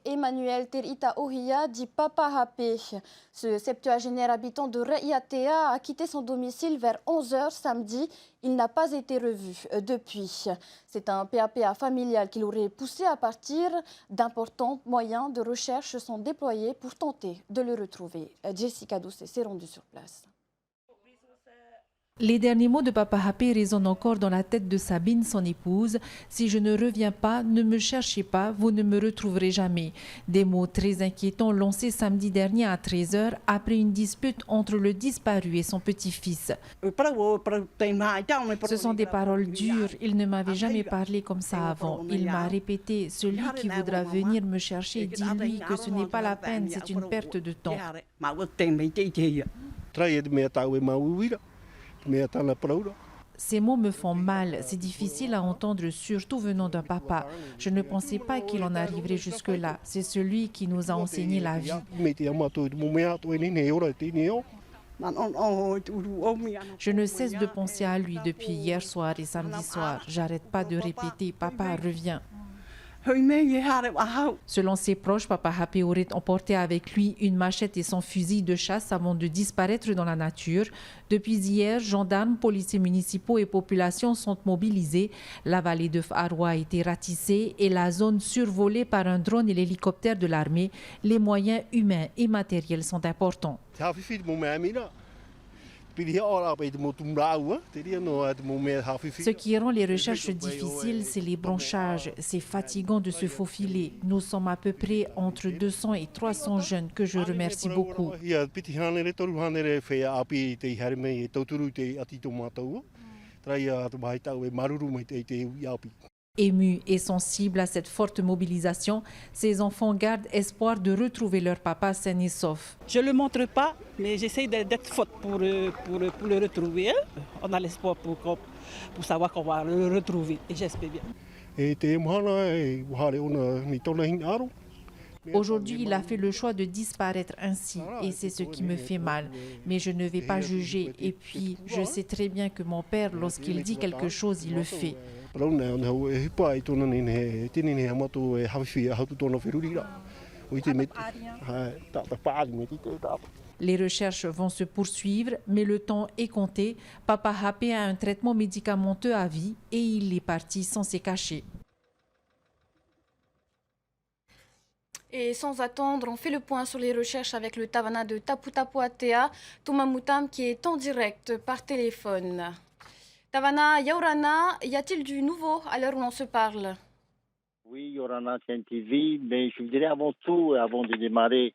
Emmanuel Terita Ohia, dit Papa Happé. Ce septuagénaire habitant de Reiatea a quitté son domicile vers 11 h samedi. Il n'a pas été revu depuis. C'est un PAPA familial qui l'aurait poussé à partir. D'importants moyens de recherche sont déployés pour tenter de le retrouver. Jessica Doucet s'est rendue sur place. Les derniers mots de Papa Happé résonnent encore dans la tête de Sabine, son épouse. « Si je ne reviens pas, ne me cherchez pas, vous ne me retrouverez jamais ». Des mots très inquiétants lancés samedi dernier à 13 h après une dispute entre le disparu et son petit-fils. Ce sont des paroles dures, il ne m'avait jamais parlé comme ça avant. Il m'a répété « Celui qui voudra venir me chercher, dis-lui que ce n'est pas la peine, c'est une perte de temps ». Ces mots me font mal, c'est difficile à entendre, surtout venant d'un papa. Je ne pensais pas qu'il en arriverait jusque-là. C'est celui qui nous a enseigné la vie. Je ne cesse de penser à lui depuis hier soir et samedi soir. J'arrête pas de répéter « Papa, reviens ». Selon ses proches, Papa Happé aurait emporté avec lui une machette et son fusil de chasse avant de disparaître dans la nature. Depuis hier, gendarmes, policiers municipaux et populations sont mobilisés. La vallée de F'Arwa a été ratissée et la zone survolée par un drone et l'hélicoptère de l'armée. Les moyens humains et matériels sont importants. Ce qui rend les recherches difficiles, c'est les branchages. C'est fatigant de se faufiler. Nous sommes à peu près entre 200 et 300 jeunes que je remercie beaucoup. Émus et sensibles à cette forte mobilisation, ces enfants gardent espoir de retrouver leur papa sain et sauf. Je ne le montre pas, mais j'essaie d'être forte pour le retrouver. On a l'espoir pour savoir qu'on va le retrouver, et j'espère bien. Aujourd'hui, il a fait le choix de disparaître ainsi et c'est ce qui me fait mal. Mais je ne vais pas juger. Et puis, je sais très bien que mon père, lorsqu'il dit quelque chose, il le fait. Les recherches vont se poursuivre, mais le temps est compté. Papa Happé a un traitement médicamenteux à vie et il est parti sans se cacher. Et sans attendre, on fait le point sur les recherches avec le Tavana de Tapu Tapu Atea, Touma Moutam, qui est en direct par téléphone. Tavana, Yaurana, y a-t-il du nouveau à l'heure où l'on se parle? Oui, Yorana TV, mais je voudrais avant tout, avant de démarrer,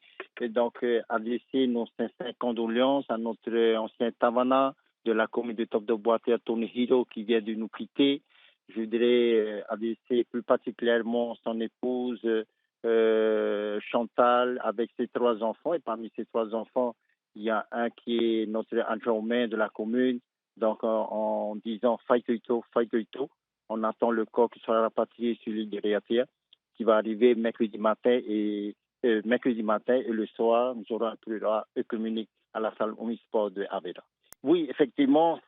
adresser nos sincères condoléances à notre ancien Tavana de la commune de Top de Boatea, Tony Hiro, qui vient de nous quitter. Je voudrais adresser plus particulièrement son épouse Chantal avec ses 3 enfants. Et parmi ces 3 enfants, il y a un qui est notre adjoint de la commune. Donc, en disant Faitoito, Faitoito, on attend le corps qui sera rapatrié sur l'île de Reiatea, qui va arriver mercredi matin et le soir, nous aurons un programme œcuménique à la salle omnisport de Avera. Oui, effectivement,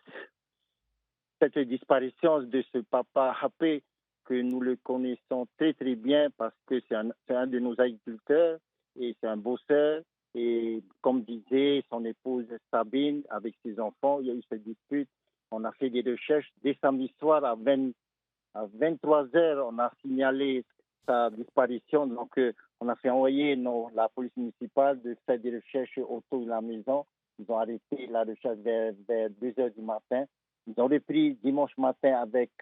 cette disparition de ce papa Happé, que nous le connaissons très très bien parce que c'est un de nos agriculteurs et c'est un bosseur. Et comme disait son épouse Sabine avec ses enfants, il y a eu cette dispute. On a fait des recherches dès samedi soir à 23 h, on a signalé sa disparition. Donc, on a fait envoyer la police municipale de faire des recherches autour de la maison. Ils ont arrêté la recherche vers 2 h du matin. Ils ont repris dimanche matin avec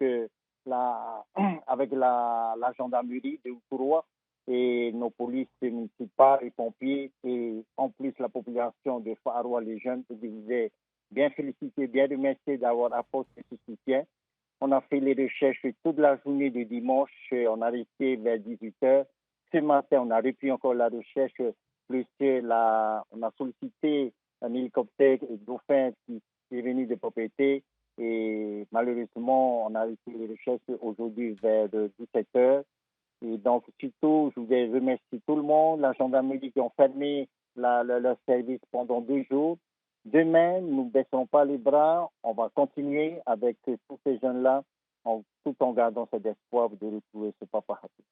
la gendarmerie de Oukourwa et nos polices municipales et pompiers. Et en plus, la population de F'Arwa, les jeunes, je voulais bien féliciter, bien remercier d'avoir apporté ce soutien. On a fait les recherches toute la journée de dimanche. On a arrêté vers 18 h. Ce matin, on a repris encore la recherche. Plus on a sollicité un hélicoptère Dauphin qui est venu de propriété. Et malheureusement, on a arrêté les recherches aujourd'hui vers 17 h. Et donc, surtout, je voudrais remercier tout le monde, la gendarmerie qui ont fermé leur service pendant 2 jours. Demain, nous ne baissons pas les bras. On va continuer avec tous ces jeunes-là, tout en gardant cet espoir de retrouver ce papa Happé.